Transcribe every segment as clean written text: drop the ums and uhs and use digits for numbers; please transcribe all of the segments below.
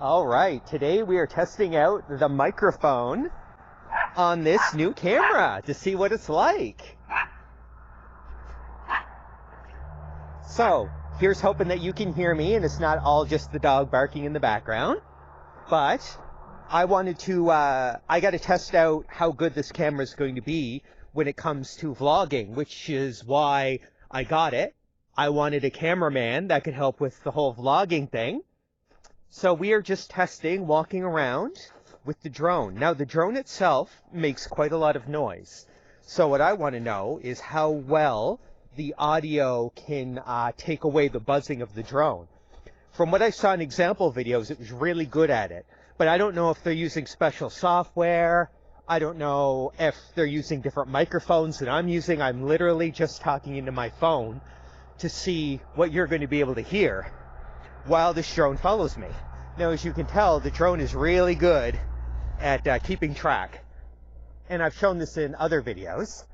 All right, today we are testing out the microphone on this new camera to see what it's like. So, here's hoping that you can hear me and it's not all just the dog barking in the background. But I wanted to, I got to test out how good this camera is going to be when it comes to vlogging, which is why I got it. I wanted a cameraman that could help with the whole vlogging thing. So we are just testing, walking around with the drone. Now the drone itself makes quite a lot of noise. So what I want to know is how well the audio can take away the buzzing of the drone. From what I saw in example videos, it was really good at it. But I don't know if they're using special software. I don't know if they're using different microphones than I'm using. I'm literally just talking into my phone to see what you're going to be able to hear while this drone follows me. Now, as you can tell, the drone is really good at keeping track. And I've shown this in other videos,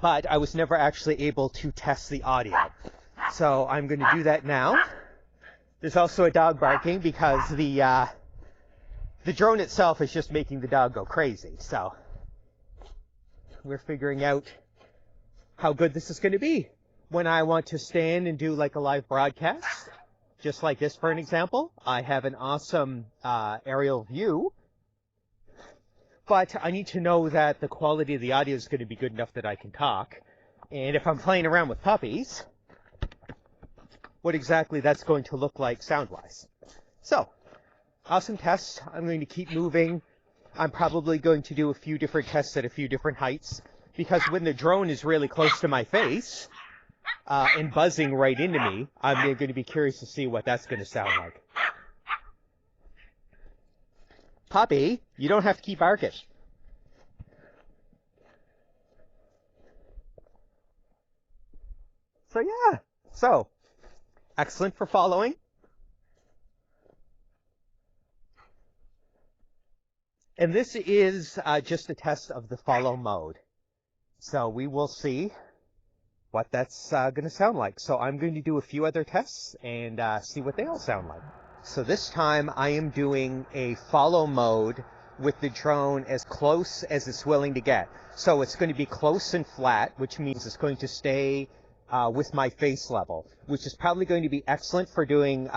but I was never actually able to test the audio. So I'm going to do that now. There's also a dog barking because the drone itself is just making the dog go crazy. So we're figuring out how good this is going to be when I want to stand and do like a live broadcast. Just like this, for an example. I have an awesome aerial view, but I need to know that the quality of the audio is going to be good enough that I can talk. And if I'm playing around with puppies, what exactly that's going to look like sound-wise. So, awesome test. I'm going to keep moving. I'm probably going to do a few different tests at a few different heights, because when the drone is really close to my face, and buzzing right into me, I'm going to be curious to see what that's going to sound like. Puppy, you don't have to keep barking. So yeah, excellent for following. And this is just a test of the follow mode. So we will see what that's going to sound like. So I'm going to do a few other tests and see what they all sound like. So this time I am doing a follow mode with the drone as close as it's willing to get. So it's going to be close and flat, which means it's going to stay with my face level, which is probably going to be excellent for doing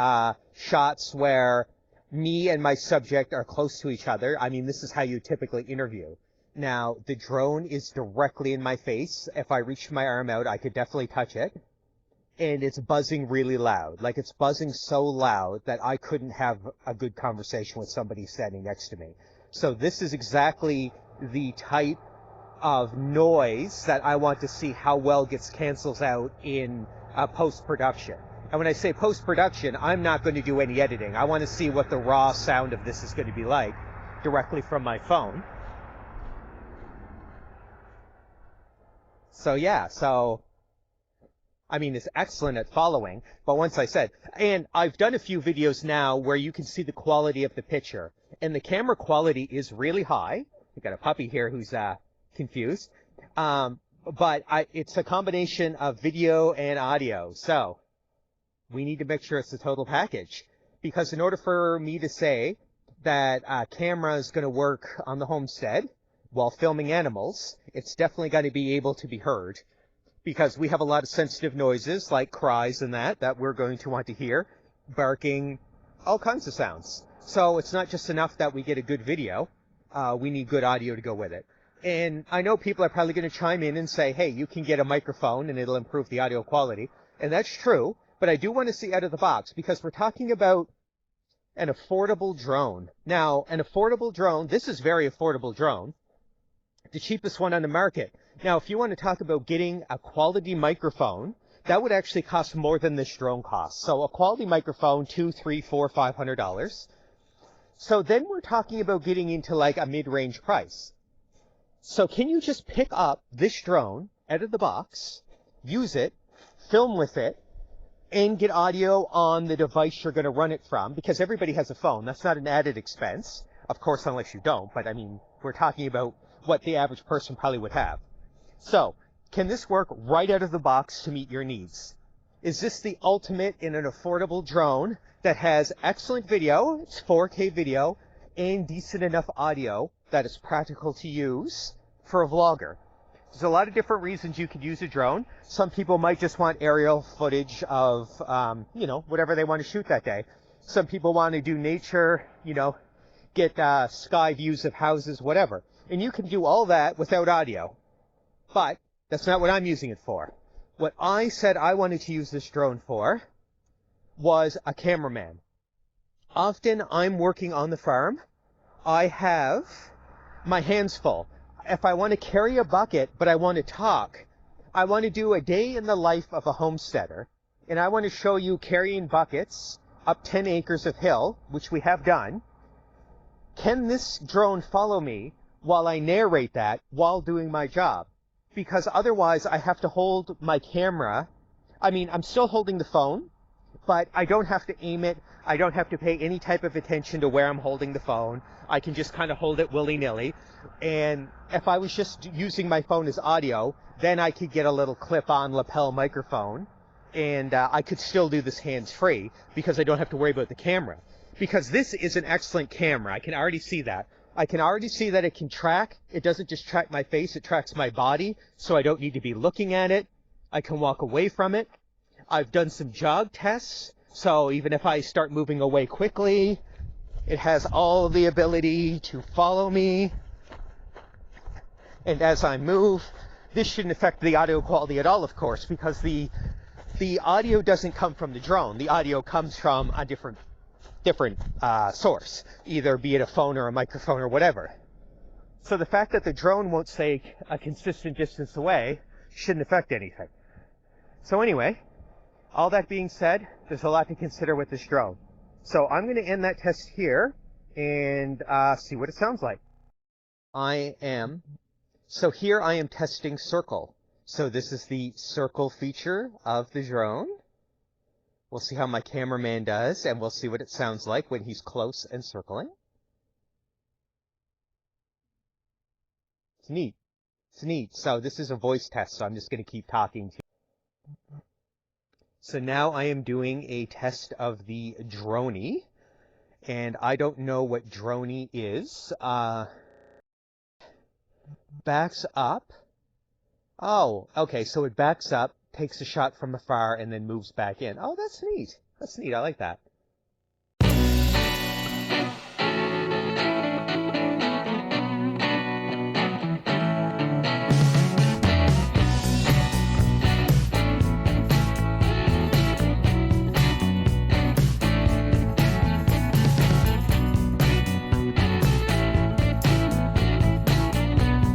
shots where me and my subject are close to each other. I mean, this is how you typically interview. Now, the drone is directly in my face. If I reached my arm out, I could definitely touch it. And it's buzzing really loud. Like, it's buzzing so loud that I couldn't have a good conversation with somebody standing next to me. So this is exactly the type of noise that I want to see how well gets cancels out in post-production. And when I say post-production, I'm not going to do any editing. I want to see what the raw sound of this is going to be like directly from my phone. So yeah, I mean, it's excellent at following, but once I said, and I've done a few videos now where you can see the quality of the picture, and the camera quality is really high. I got a puppy here who's confused, but it's a combination of video and audio, so we need to make sure it's the total package, because in order for me to say that a camera is going to work on the homestead while filming animals, it's definitely going to be able to be heard, because we have a lot of sensitive noises like cries and that we're going to want to hear, barking, all kinds of sounds. So it's not just enough that we get a good video, we need good audio to go with it. And I know people are probably going to chime in and say, hey, you can get a microphone and it'll improve the audio quality, and that's true, but I do want to see out of the box, because we're talking about an affordable drone. Now, an affordable drone, this is a very affordable drone, the cheapest one on the market. Now, if you want to talk about getting a quality microphone, that would actually cost more than this drone costs. So a quality microphone, $200, $300, $400, $500. So then we're talking about getting into like a mid-range price. So can you just pick up this drone out of the box, use it, film with it, and get audio on the device you're going to run it from? Because everybody has a phone. That's not an added expense. Of course, unless you don't. But I mean, we're talking about what the average person probably would have. So, can this work right out of the box to meet your needs? is this the ultimate in an affordable drone that has excellent video, it's 4K video, and decent enough audio that it's practical to use for a vlogger. There's a lot of different reasons you could use a drone. Some people might just want aerial footage of, whatever they want to shoot that day. Some people want to do nature, get sky views of houses, whatever. And you can do all that without audio. But that's not what I'm using it for. What I said I wanted to use this drone for was a cameraman. Often I'm working on the farm. I have my hands full. If I want to carry a bucket, but I want to talk, I want to do a day in the life of a homesteader, and I want to show you carrying buckets up 10 acres of hill, which we have done. Can this drone follow me while I narrate that while doing my job? Because otherwise I have to hold my camera. I mean, I'm still holding the phone, but I don't have to aim it. I don't have to pay any type of attention to where I'm holding the phone. I can just kind of hold it willy-nilly. And if I was just using my phone as audio, then I could get a little clip-on lapel microphone, and I could still do this hands-free because I don't have to worry about the camera. Because this is an excellent camera. I can already see that. I can already see that it can track. It doesn't just track my face, it tracks my body, so I don't need to be looking at it. I can walk away from it. I've done some jog tests, so even if I start moving away quickly, it has all the ability to follow me. And as I move, this shouldn't affect the audio quality at all, of course, because the audio doesn't come from the drone. The audio comes from a different source, either be it a phone or a microphone or whatever. So the fact that the drone won't stay a consistent distance away shouldn't affect anything. So anyway, all that being said, there's a lot to consider with this drone. So I'm going to end that test here and see what it sounds like. So here I am testing circle. So this is the circle feature of the drone. We'll see how my cameraman does, and we'll see what it sounds like when he's close and circling. It's neat. It's neat. So this is a voice test, so I'm just going to keep talking to you. So now I am doing a test of the Droney, and I don't know what Droney is. Backs up. Oh, okay, so it backs up, takes a shot from afar, and then moves back in. Oh, that's neat. That's neat. I like that.